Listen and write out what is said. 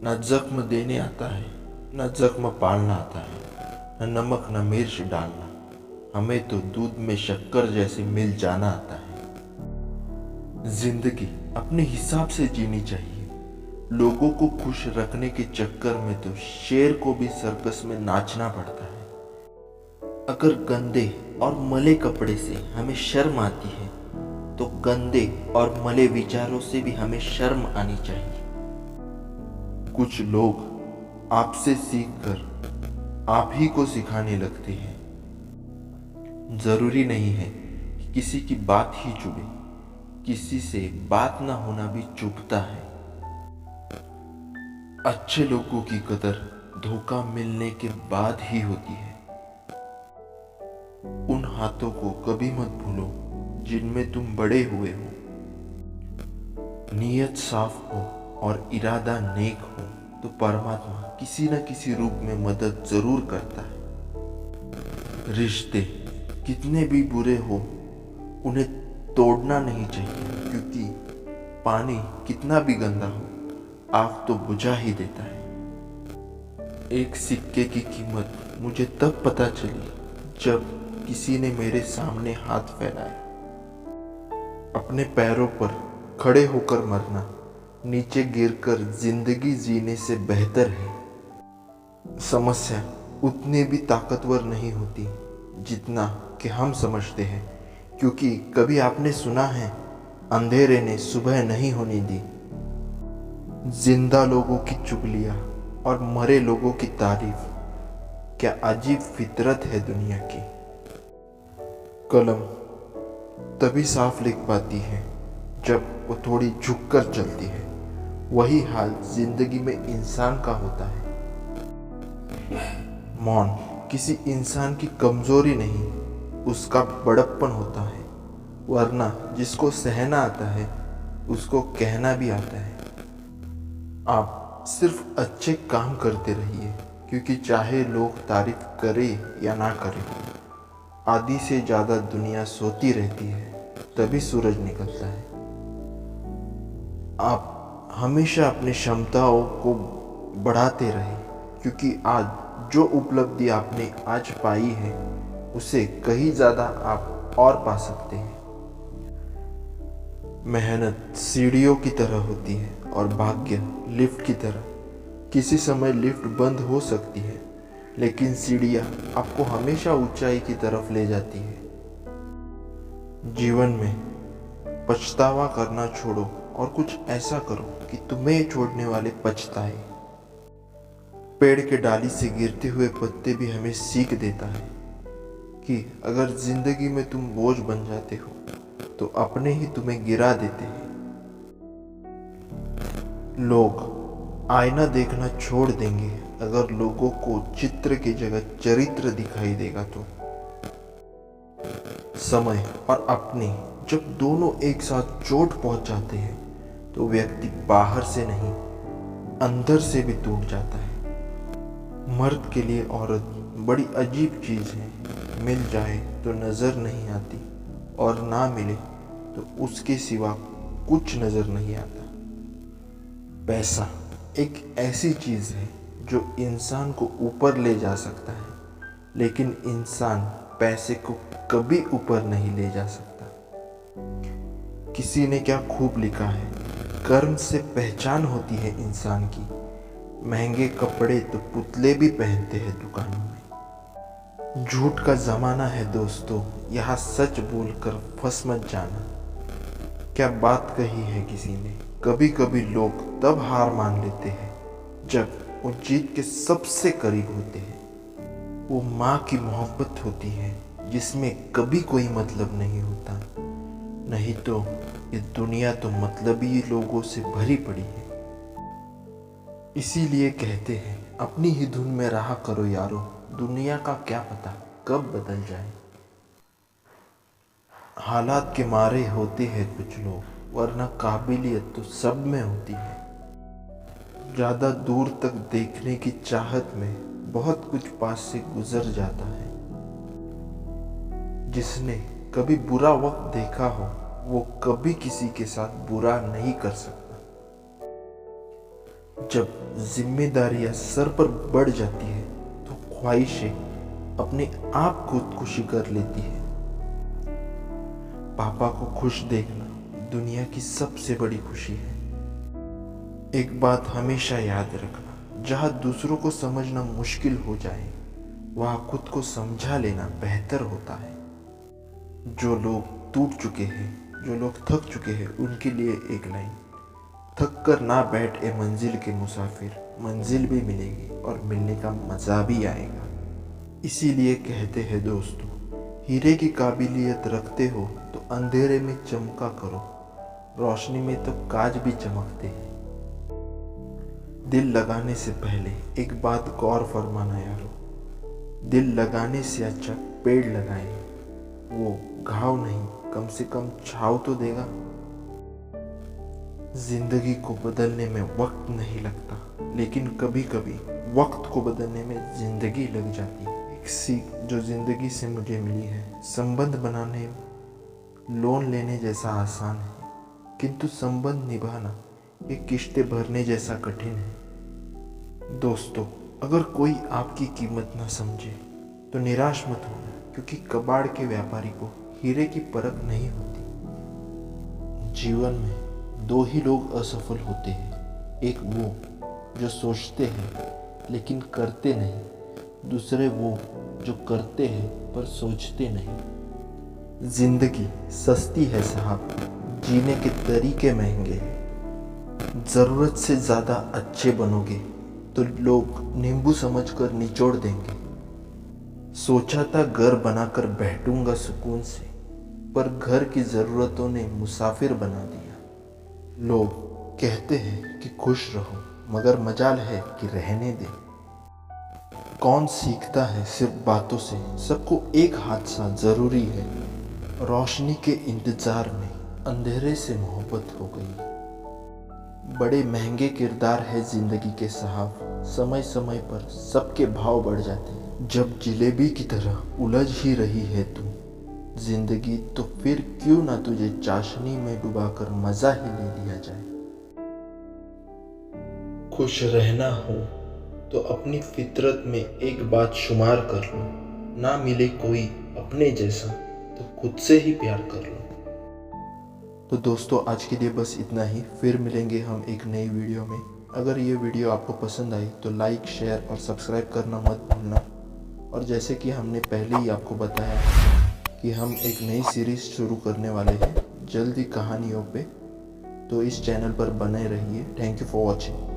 न जख्म देने आता है, न जख्म पालना आता है, न नमक न मिर्च डालना। हमें तो दूध में शक्कर जैसे मिल जाना आता है। जिंदगी अपने हिसाब से जीनी चाहिए। लोगों को खुश रखने के चक्कर में तो शेर को भी सर्कस में नाचना पड़ता है। अगर गंदे और मले कपड़े से हमें शर्म आती है, तो गंदे और मले विचारों से भी हमें शर्म आनी चाहिए। कुछ लोग आपसे सीखकर आप ही को सिखाने लगते हैं। जरूरी नहीं है कि किसी की बात ही चुभे, किसी से बात ना होना भी चुभता है। अच्छे लोगों की कदर धोखा मिलने के बाद ही होती है। उन हाथों को कभी मत भूलो जिनमें तुम बड़े हुए हो। नीयत साफ हो और इरादा नेक हो तो परमात्मा किसी न किसी रूप में मदद जरूर करता है। रिश्ते कितने भी बुरे हो, उन्हें तोड़ना नहीं चाहिए, क्योंकि पानी कितना भी गंदा हो, आग तो बुझा ही देता है। एक सिक्के की कीमत मुझे तब पता चली जब किसी ने मेरे सामने हाथ फैलाया। अपने पैरों पर खड़े होकर मरना नीचे गिरकर जिंदगी जीने से बेहतर है। समस्या उतनी भी ताकतवर नहीं होती जितना कि हम समझते हैं, क्योंकि कभी आपने सुना है अंधेरे ने सुबह नहीं होने दी। जिंदा लोगों की चुगलियां और मरे लोगों की तारीफ, क्या अजीब फितरत है दुनिया की। कलम तभी साफ लिख पाती है जब वो थोड़ी झुककर चलती है। वही हाल जिंदगी में इंसान का होता है। मौन किसी इंसान की कमजोरी नहीं, उसका बड़प्पन होता है। वरना जिसको सहना आता है उसको कहना भी आता है। आप सिर्फ अच्छे काम करते रहिए, क्योंकि चाहे लोग तारीफ करें या ना करें, आधी से ज्यादा दुनिया सोती रहती है, तभी सूरज निकलता है। आप हमेशा अपनी क्षमताओं को बढ़ाते रहें, क्योंकि आज जो उपलब्धि आपने आज पाई है उसे कहीं ज़्यादा आप और पा सकते हैं। मेहनत सीढ़ियों की तरह होती है और भाग्य लिफ्ट की तरह। किसी समय लिफ्ट बंद हो सकती है, लेकिन सीढ़ियाँ आपको हमेशा ऊंचाई की तरफ ले जाती है। जीवन में पछतावा करना छोड़ो और कुछ ऐसा करो कि तुम्हें छोड़ने वाले पछताए। पेड़ के डाली से गिरते हुए पत्ते भी हमें सीख देता है कि अगर जिंदगी में तुम बोझ बन जाते हो तो अपने ही तुम्हें गिरा देते हैं। लोग आईना देखना छोड़ देंगे अगर लोगों को चित्र की जगह चरित्र दिखाई देगा तो। समय और अपने जब दोनों एक साथ चोट पहुंच जाते हैं तो व्यक्ति बाहर से नहीं, अंदर से भी टूट जाता है। मर्द के लिए औरत बड़ी अजीब चीज है। मिल जाए तो नजर नहीं आती और ना मिले तो उसके सिवा कुछ नजर नहीं आता। पैसा एक ऐसी चीज है जो इंसान को ऊपर ले जा सकता है, लेकिन इंसान पैसे को कभी ऊपर नहीं ले जा सकता। किसी ने क्या खूब लिखा है, कर्म से पहचान होती है इंसान की। महंगे कपड़े तो पुतले भी पहनते हैं दुकानों में। झूठ का जमाना है दोस्तों, यहाँ सच बोलकर फंस मत जाना। क्या बात कही है किसी ने, कभी कभी लोग तब हार मान लेते हैं जब वो जीत के सबसे करीब होते हैं। वो माँ की मोहब्बत होती है जिसमें कभी कोई मतलब नहीं होता, नहीं तो ये दुनिया तो मतलबी लोगों से भरी पड़ी है। इसीलिए कहते हैं अपनी ही धुन में रहा करो यारो, दुनिया का क्या पता कब बदल जाए। हालात के मारे होते हैं कुछ लोग, वरना काबिलियत तो सब में होती है। ज्यादा दूर तक देखने की चाहत में बहुत कुछ पास से गुजर जाता है। जिसने कभी बुरा वक्त देखा हो वो कभी किसी के साथ बुरा नहीं कर सकता। जब जिम्मेदारियां सर पर बढ़ जाती है तो ख्वाहिशें अपने आप खुदकुशी कर लेती है। पापा को खुश देखना दुनिया की सबसे बड़ी खुशी है। एक बात हमेशा याद रखना, जहाँ दूसरों को समझना मुश्किल हो जाए वहाँ खुद को समझा लेना बेहतर होता है। जो लोग टूट चुके हैं, जो लोग थक चुके हैं, उनके लिए एक लाइन, थक कर ना बैठ ए मंजिल के मुसाफिर, मंजिल भी मिलेगी और मिलने का मज़ा भी आएगा। इसीलिए कहते हैं दोस्तों, हीरे की काबिलियत रखते हो तो अंधेरे में चमका करो, रोशनी में तो काज भी चमकते हैं। दिल लगाने से पहले एक बात गौर फरमाना यारो, दिल लगाने से अच्छा पेड़ लगाएं, वो घाव नहीं कम से कम छाव तो देगा। जिंदगी को बदलने में वक्त नहीं लगता, लेकिन कभी कभी वक्त को बदलने में जिंदगी लग जाती है। एक सीख जो जिंदगी से मुझे मिली है, संबंध बनाने लोन लेने जैसा आसान है, किंतु संबंध निभाना एक किश्तें भरने जैसा कठिन है। दोस्तों, अगर कोई आपकी कीमत ना समझे तो निराश मत होना, क्योंकि कबाड़ के व्यापारी को हीरे की परख नहीं होती। जीवन में दो ही लोग असफल होते हैं, एक वो जो सोचते हैं लेकिन करते नहीं, दूसरे वो जो करते हैं पर सोचते नहीं। जिंदगी सस्ती है साहब, जीने के तरीके महंगे हैं। ज़रूरत से ज़्यादा अच्छे बनोगे तो लोग नींबू समझकर निचोड़ देंगे। सोचा था घर बनाकर बैठूंगा सुकून से, पर घर की ज़रूरतों ने मुसाफिर बना दिया। लोग कहते हैं कि खुश रहो, मगर मजाल है कि रहने दे। कौन सीखता है सिर्फ बातों से, सबको एक हादसा ज़रूरी है। रोशनी के इंतज़ार में अंधेरे से मोहब्बत हो गई। बड़े महंगे किरदार है ज़िंदगी के साहब, समय समय पर सबके भाव बढ़ जाते हैं। जब जिलेबी की तरह उलझ ही रही है तू जिंदगी, तो फिर क्यों ना तुझे चाशनी में डुबाकर मजा ही ले लिया जाए। खुश रहना हो तो अपनी फितरत में एक बात शुमार कर लो, ना मिले कोई अपने जैसा तो खुद से ही प्यार कर लो। तो दोस्तों, आज के लिए बस इतना ही। फिर मिलेंगे हम एक नई वीडियो में। अगर ये वीडियो आपको पसंद आई तो लाइक, शेयर और सब्सक्राइब करना मत भूलना। और जैसे कि हमने पहले ही आपको बताया कि हम एक नई सीरीज़ शुरू करने वाले हैं जल्द ही कहानियों पे, तो इस चैनल पर बने रहिए। Thank you for watching.